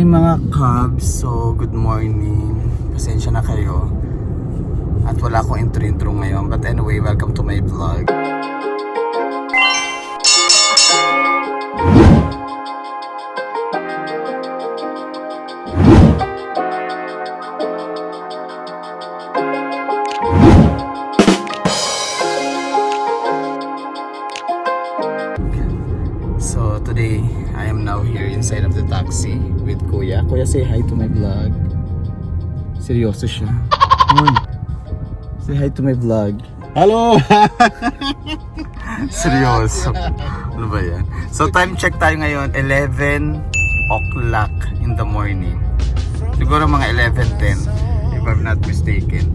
mga Cubs, so good morning. Pasensya na kayo at wala akong intro ngayon, but anyway, welcome to my vlog. So today, I am now here inside of the taxi with Kuya. Kuya, say hi to my vlog. Seryoso siya. Say hi to my vlog. Hello! Seryoso. Ano ba yan? So time check tayo ngayon, 11 o'clock in the morning. Siguro mga 11:10 if I'm not mistaken.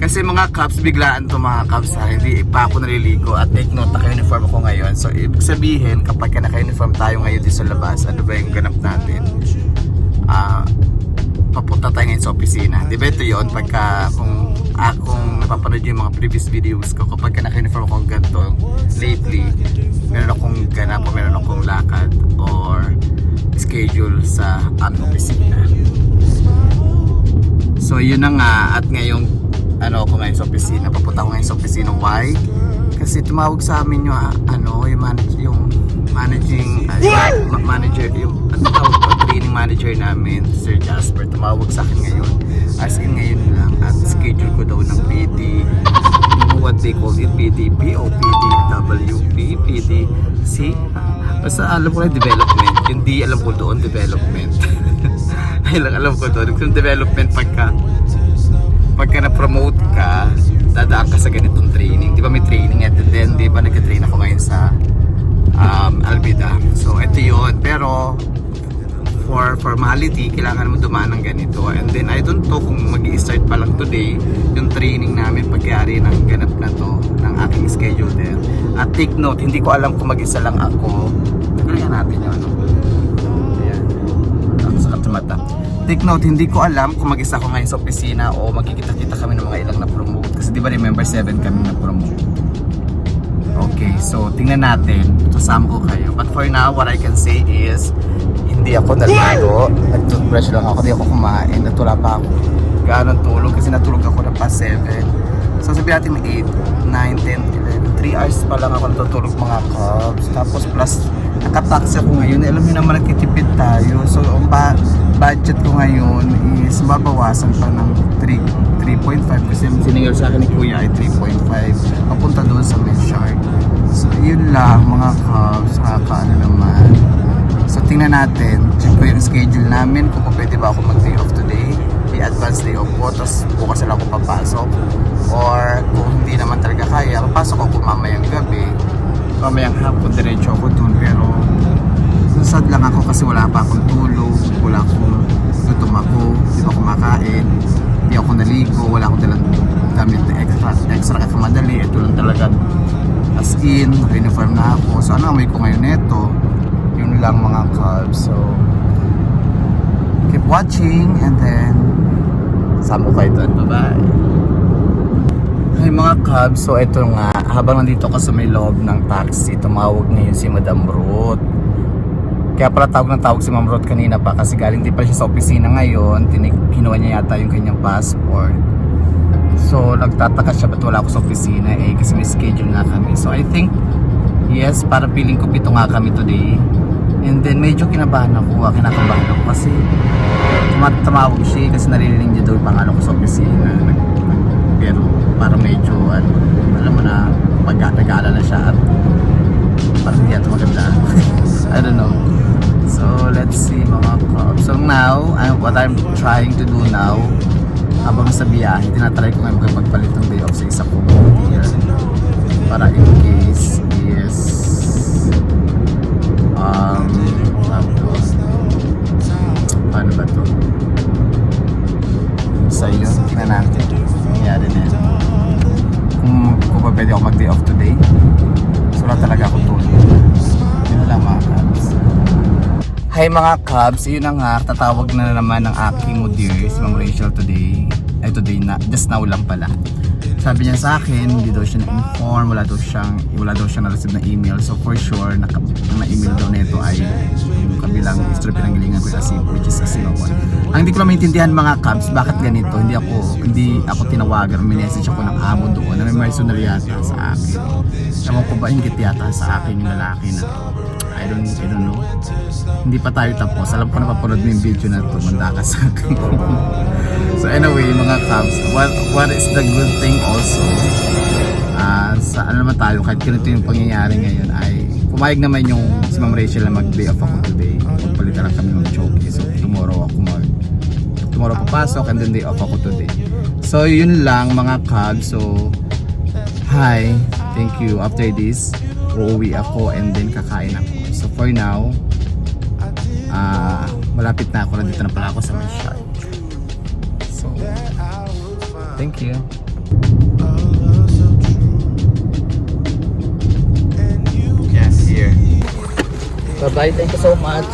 Kasi mga Cubs, biglaan to mga Cubs ha. Hindi pa ako naliligo at take note, naka-uniform ako ngayon. So ibig sabihin, kapag naka-uniform tayo ngayon dito sa labas, ano ba yung ganap natin? Papunta tayo ngayon sa opisina. Di ba ito yun? Pagka kung napapanood yung mga previous videos ko, kapag naka-uniform akong ganito, lately, meron akong ganap o meron akong lakad or schedule sa opisina. So yun na nga, at ngayong ako ngayon sa opisina, papunta ako ngayon sa opisina. Why? Kasi tumawag sa amin yung training manager namin, Sir Jasper. Tumawag sa akin ngayon, as in ngayon lang, at schedule ko daw ng PD, what they call it, PDP o PDWP, PDC, basta alam ko na development, hindi alam ko doon development. Ay lang alam ko doon, yung development pagka na-promote ka, dadaan ka sa ganitong training. Di ba may training at then, di ba nagka-train ako ngayon sa Albida. So ito yun, pero for formality, kailangan mo dumaan ng ganito. And then I don't know kung mag-i-start pa lang today yung training namin pagkayari ng ganap na to, ng aking schedule din. At take note, hindi ko alam kung mag-isa lang ako. Tagalihan natin yun. Ayan. Ako sa katumata. Take note, hindi ko alam kung mag-isa ko ngayon sa opisina o magkikita-kita kami ng mga ilang na-promote. Kasi di ba remember 7 kami na-promote. Okay, so tingnan natin. Kasama ko kayo. But for now, what I can say is hindi ako naligo. Nag-toothbrush lang ako. Hindi ako kumain. At wala pa ako gaano tulog kasi natulog ako na pa 7. So sabihin natin 8, 9, 10, 11. 3 hours pa lang ako natutulog mga Cubs. Tapos plus nakataksi ako ngayon. Alam niyo naman nagtitipid tayo. So ang budget ko ngayon is mabawasan pa ng 3.5 kasi siningil sa akin ni Kuya ay 3.5 papunta doon sa Medshard. So yun lang mga Cubs, nakakaano naman. So tingnan natin, check ko yung schedule namin kung pwede ba ako mag-day off today, i-advance day off ko, tapos bukas na lang ako papasok, or kung hindi naman talaga kaya, papasok ako mamayang gabi, mamayang hapon, diretso ako doon. Pero sad lang ako kasi wala pa akong tulog, wala akong gutom ako, di ba kumakain, di ako naligo, wala akong dalang gamit na extra kamadali. Ito lang talaga as in, uniform na ako. So ano amoy ko ngayon neto, yun lang mga Cubs. So keep watching and then sama ko kayo doon. Bye bye. Hey mga Cubs, so ito nga, habang nandito ako sa may loob ng taxi, tumawag ngayon si Madam Ruth. Kaya pala tawag si Ma'am Ruth kanina pa kasi galing din pala siya sa opisina ngayon. Kinuha niya yata yung kanyang passport. So nagtataka siya ba't wala ako sa opisina kasi may schedule nga kami. So I think yes, para feeling ko 7 nga kami today. And then medyo kinakabahan ako kasi tumawag siya kasi naririnig niya daw yung pangalan ko sa opisina. Pero para medyo alam mo na nag-aalala siya at parang hindi ito maganda. I don't know. So let's see mga Cubs. So now, what I'm trying to do now, habang sa biyahe, tinatry ko ngayon magpalit ng day off sa isa kong volunteer para in case is paano ba to? So yun, tingnan natin nangyari na yun. Kung pa pwede ako mag day off today, so wala talaga ako tulog. Yun lang mga Cubs. Hi mga Cubs, yun na nga, tatawag na naman ng aking mudir, si Ma'am Rachel today na, just now lang pala. Sabi niya sa akin, hindi daw siya na-inform, wala daw siyang na-receive na email. So for sure, na-email daw nito ay yung kabilang history pinanggalingan ko yung Asibo, which is Asinawan. Ang hindi ko na maintindihan mga Cubs, bakit ganito? Hindi ako tinawagan o minessage ako ng amo doon na may mercenary yata sa akin. Ewan ko ba ingit yata sa akin yung lalaki na to. I don't know. Hindi pa tayo tapos. Alam ko na papanood mo yung video na to. Manda ka sa akin. So anyway, mga Cubs, what is the good thing also? Sa ano naman tayo, kahit ganito yung pangyayari ngayon ay pumayag naman yung si Ma'am Rachel na mag-day off ako today. Magpalitan lang kami mag-choky. So tomorrow papasok and then day off ako today. So yun lang mga Cubs. So hi, thank you. After this, uuwi ako and then kakain ako. So for now, malapit na ako. Nandito na pala ako sa my shop. So thank you. Yes, here. Bye-bye. Thank you so much.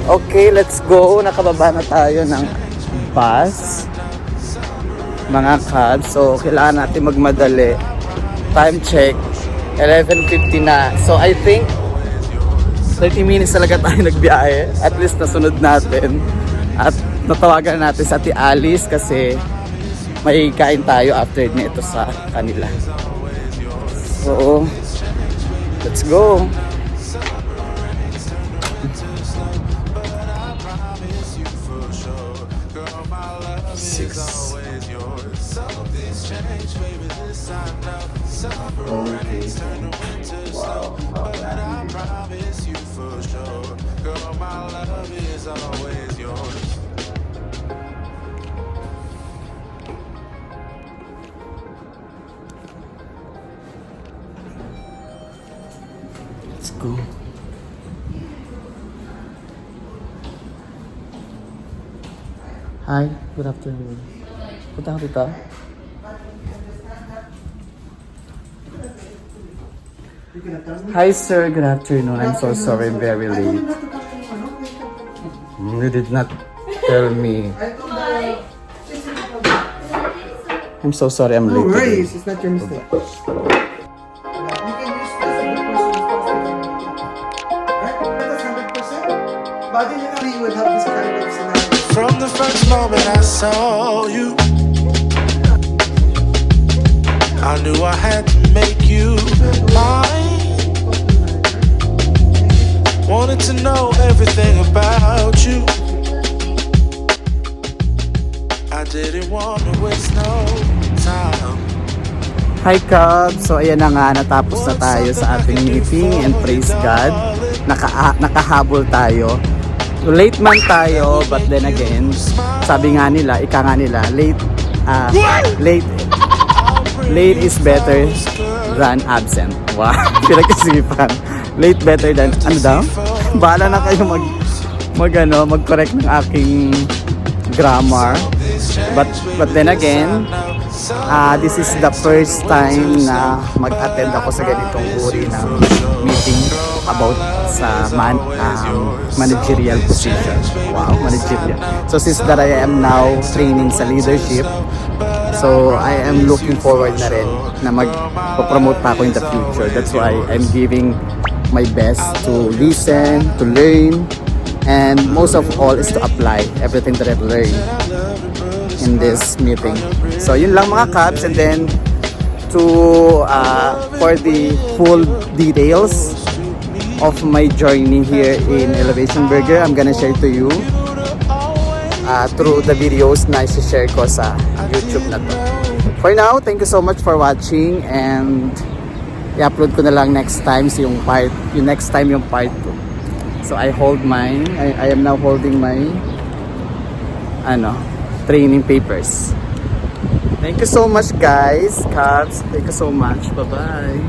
Okay, let's go. Nakababa na tayo ng bus. Mga Cubs. So, kailangan natin magmadali. Time check. 11:50 na. So, I think 30 minutes talaga tayo nagbiyahe. At least nasunod natin. At natawagan natin sa Ate Alice kasi may kain tayo after nito sa kanila. So, let's go. Let's go. Hi, good afternoon. Punta ka dito? Hi sir, good afternoon. I'm so sorry, I'm very late. You did not tell me. I'm so sorry, I'm late. No worries, it's not your mistake. From the first moment I saw you, I knew I had to make you mine. Wanted to know everything about you. I didn't want to waste no time. Hi Cubs! So ayan na nga, natapos na tayo sa ating meeting and praise God. Nakahabol tayo. So, late man tayo, but then again, sabi nga nila, ika nga nila, late is better than absent. Wow, pinag-isipan. Late better than, ano daw? Bahala na kayo mag-correct ng aking grammar. But then again, this is the first time na mag-attend ako sa ganitong uri ng meeting about sa managerial position. Wow, managerial. So since that I am now training sa leadership, so I am looking forward na rin na mag-promote pa ako in the future. That's why I'm giving my best to listen, to learn, and most of all is to apply everything that I've learned in this meeting. So yun lang mga Cubs, and then for the full details of my journey here in Elevation Burger, I'm gonna share to you through the videos na i-share ko sa YouTube na to. For now, thank you so much for watching, and i-upload ko na lang next time yung part 2. So I am now holding my training papers. Thank you so much guys, Cubs. Thank you so much. Bye-bye.